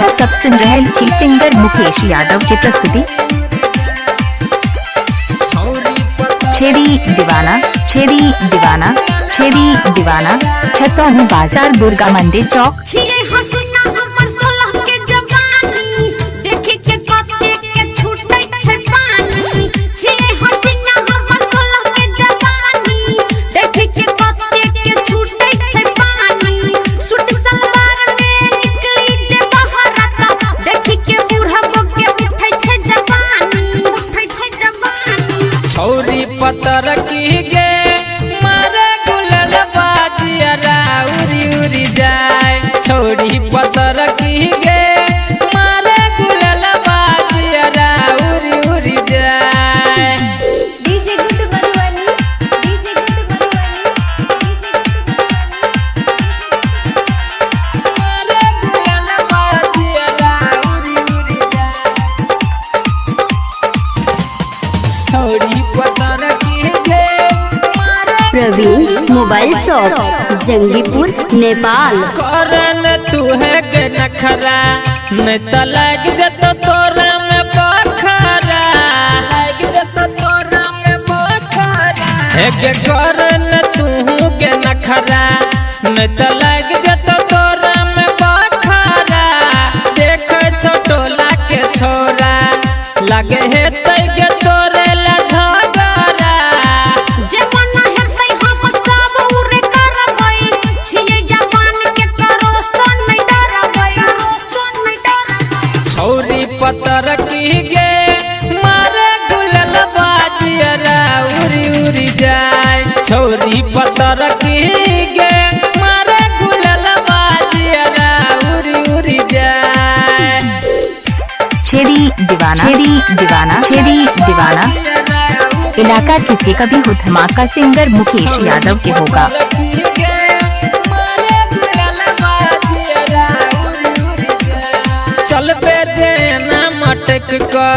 है। सब सुन रहे छी सिंगर मुकेश यादव की प्रस्तुति। छेड़ी दीवाना, छेड़ी दीवाना, छेड़ी दीवाना, छतौनी बाजार दुर्गा मंदिर चौक। छौरी पतर की गे मारे गुलल बाजिया उरी उरी जाए। छौरी पतर की गे मारे गुलल बाजिया उरी उरी जाए। डीजे गुड बरुवानी, डीजे गुड मारे गुलल बाजिया उरी उरी जाए। छौरी पतर की गे प्रवीण मोबाइल शॉप जंगीपुर नेपाल। करन तू है गे नखरा न त लग जत तोरा में बखरा, लग जत तोरा में बखरा। है गे करन तू गे नखरा न त लग जत तोरा में बखरा। देख छोटोला के छोरा लगे है तै गे तोरे ला झगड़ा। छौरी पतर की गे मारे गुलल बाजिया उरी उरी जाए। छौरी पतर की गे मारे गुलल बाजिया उरी उरी जाए। छेड़ी दीवाना, छेड़ी दीवाना, छेड़ी दीवाना। इलाका किसी का भी हो, धमाका सिंगर मुकेश यादव के होगा। चल बेजे ना मटक का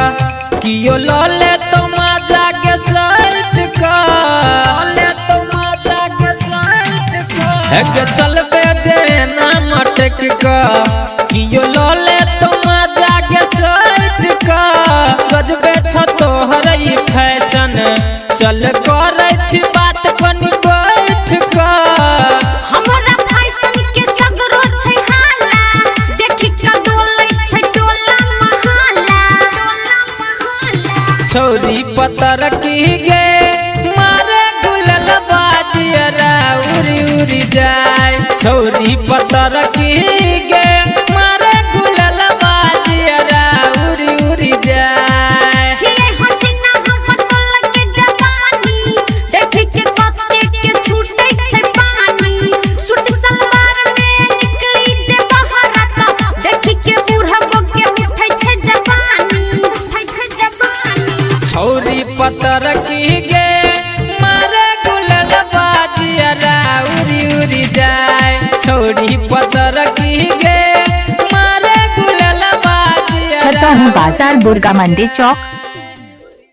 कियो लोले तो मजा के साइट का, लोले तो मजा के साइट का। है चल बेजे ना मटक का कियो लोले तो मजा के साइट का। गजबे छतो हरई फैशन चल करे छी बात बनी बैठ का। हमरा फैशन के सगरो छै हाला, देखि के डोलै छै डोला महाला, डोला महाला। छौरी पतर की गे मारे गुलल बाजिया उरी उरी जाए। छौरी पतर की गे मारे गुलल बाजिया उरी उरी जाए। छियै हसीना हमर सोलह के जवानी, देखि के कते के छूटै छै पानी। सूट सलवार में निकली जे बहरत, देखि के बूढ़बो के उठै छै जवानी, उठै छै जवानी। छौरी पतर की गे मारे गुलल बाजिया उरी उरी जाए। छौरी पतर की गे मारे गुलल बाजिया। छतौनी बाजार दुर्गा मंदिर चौक।